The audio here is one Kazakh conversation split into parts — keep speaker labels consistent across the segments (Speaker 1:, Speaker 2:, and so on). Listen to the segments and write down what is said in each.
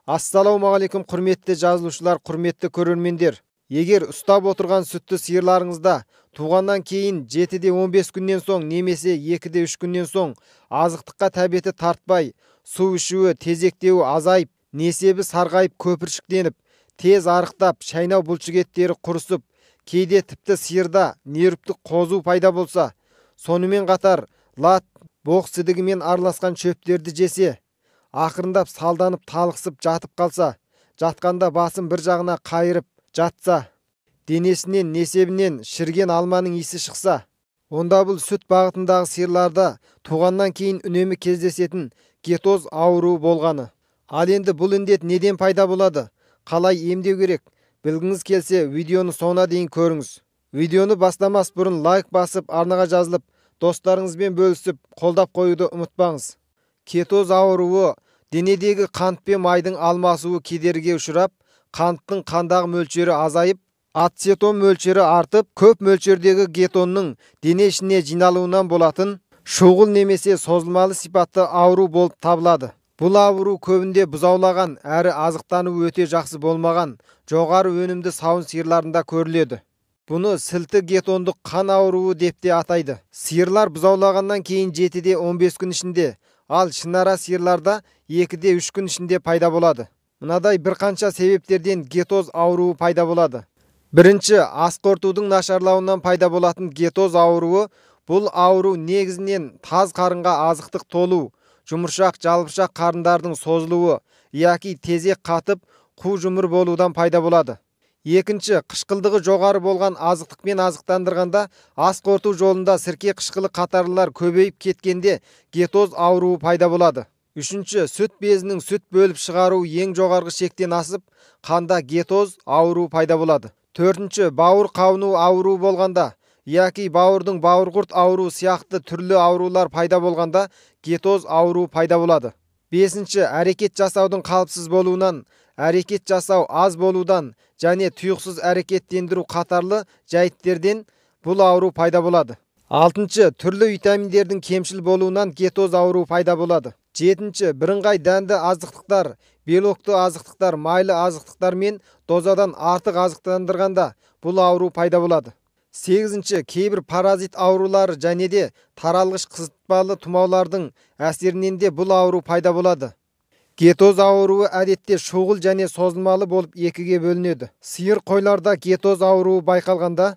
Speaker 1: Ассалаумағалейкум құрметті жазылушылар, құрметті көрермендер. Егер ұстап отырған сүтті сиырларыңызда туғаннан кейін 7-де 15 күннен соң немесе 2-де 3 күннен соң азықтыққа тәбеті тартпай, су ішуі, тезектеуі азайып, несебі сарғайып, көпіршіктеніп, тез арықтап, шайнау бұлшықеттері құрысып, кейде тіпті сиырда нервтік қозу пайда болса, сонымен қатар лат, боқ сідігімен араласқан шөптерді жесе, ақырындап салданып талықсып жатып қалса, жатқанда басын бір жағына қайырып жатса, денесінен несебінен шірген алманың иісі шықса, онда бұл сүт бағытындағы сиырларда туғаннан кейін үнемі кездесетін кетоз ауруы болғаны. Ал енді бұл індет неден пайда болады? Қалай емдеу керек? Білгіңіз келсе, видеоны соңына дейін көріңіз. Видеоны бастамас бұрын лайк басып, арнаға жазылып, достарыңызбен бөлісіп, қолдап қоюды ұмытпаңыз. Кетоз ауруы денедегі қант пен майдың алмасуы кедергіге ұшырап, қанттың қандағы мөлшері азайып, ацетон мөлшері артып, көп мөлшердегі кетонның дене ішіне жиналуынан болатын шұғыл немесе созылмалы сипатты ауру болып табылады. Бұл ауру көбінде бұзаулаған әрі азықтануы өте жақсы болмаған жоғары өнімді сауын сиырларында көріледі. Бұны сілті кетондық қан ауруы деп те атайды. Сиырлар бұзаулағаннан кейін 7-де 15 күн ішінде, ал шынара сиырларда 2-де 3 күн ішінде пайда болады. Мынадай бірқанша себептерден кетоз ауруы пайда болады. Бірінші, ас қорытудың нашарлауынан пайда болатын кетоз ауруы. Бұл ауру негізінен таз қарынға азықтық толу, жұмыршақ, жалбыршақ қарындардың созылуы, яки тезек қатып, қу жұмыр болудан пайда болады. Екінші, қышқылдығы жоғары болған азықтықпен азықтандырғанда ас қорыту жолында сірке қышқылы қатарлылар көбейіп кеткенде кетоз ауруы пайда болады. Үшінші, сүт безінің сүт бөліп шығару ең жоғарғы шектен асып, қанда кетоз ауруы пайда болады. Төртінші, бауыр қабыну ауруы болғанда, яки бауырдың бауырқұрт ауруы сияқты түрлі аурулар пайда болғанда кетоз ауруы пайда болады. Бесінші, әрекет жасаудың қалыпсыз болуынан, әрекет жасау аз болудан және тұйықсыз әрекеттендіру қатарлы жайттерден бұл ауру пайда болады. Алтыншы, түрлі витаминдердің кемшіл болуынан кетоз ауру пайда болады. Жетінші, бірыңғай дәнді азықтықтар, белокты азықтықтар, майлы азықтықтар мен дозадан артық азықтандырғанда бұл ауру пайда болады. Сегізінші, кейбір паразит аурулары және де таралғыш қысытпалы тұмаулардың әсерінен де бұл ауру пайда болады. Кетоз ауруы әдетте шұғыл және созылмалы болып екіге бөлінеді. Сиыр қойларда кетоз ауруы байқалғанда,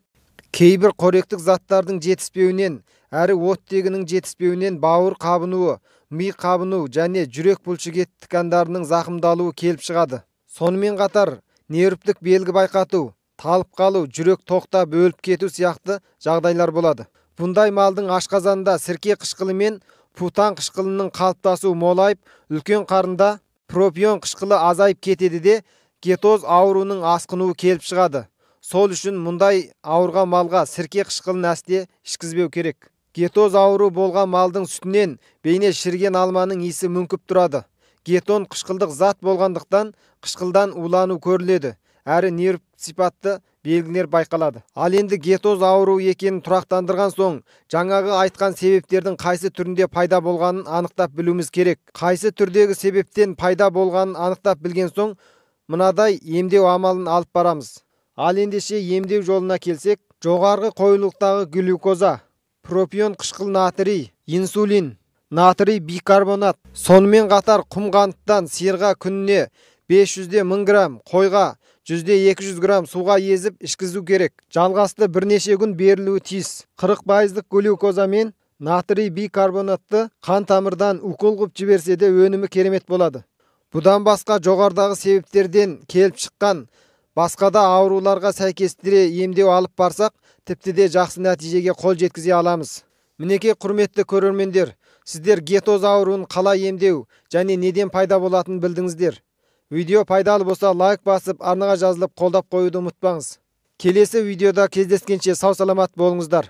Speaker 1: кейбір қоректік заттардың жетіспеуінен, әрі оттегінің жетіспеуінен бауыр қабынуы, ми қабыну және жүрек бұлшықет ткандарының зақымдалуы келіп шығады. Сонымен қатар, нервтік белгі байқату, талып қалу, жүрек тоқтап өліп кету сияқты жағдайлар болады. Бұндай малдың ашқазанында сірке қышқылы мен путан қышқылының қалыптасуы молайып, үлкен қарында пропион қышқылы азайып кетеді де кетоз ауруының асқынуы келіп шығады. Сол үшін мұндай ауырған малға сірке қышқылын әсте ішкізбеу керек. Кетоз ауру болған малдың сүтінен бейне шірген алманың иісі мүңкіп тұрады. Кетон қышқылдық зат болғандықтан қышқылдан улану көріледі, әрі нерв сипатты белгілер байқалады. Ал енді кетоз ауру екенін тұрақтандырған соң, жаңағы айтқан себептердің қайсы түрінде пайда болғанын анықтап білуіміз керек. Қайсы түрдегі себептен пайда болғанын анықтап білген соң, мынадай емдеу амалын алып барамыз. Ал ендеше емдеу жолына келсек, жоғарғы қоюлықтағы глюкоза, пропион қышқыл натрий, инсулин, натрий бикарбонат, сонымен қатар құм қанттан сиырға күніне 500-де 1000 грамм, қойға 100-де 200 грамм суға езіп ішкізу керек. Жалғасты бірнеше күн берілуі тиіс. 40% глюкоза мен натрий бикарбонатты қан тамырдан укол қып жіберсе де өнімі керемет болады. Бұдан басқа жоғарыдағы себептерден келіп шыққан басқа да ауруларға сәйкестіре емдеу алып барсақ, тіпті де жақсы нәтижеге қол жеткізе аламыз. Мінекей құрметті көрермендер, сіздер кетоз ауруын қалай емдеу және неден пайда болатынын білдіңіздер. Видео пайдалы болса лайк басып, арнаға жазылып қолдап қоюды ұмытпаңыз. Келесі видеода кездескенше сау саламат болыңыздар.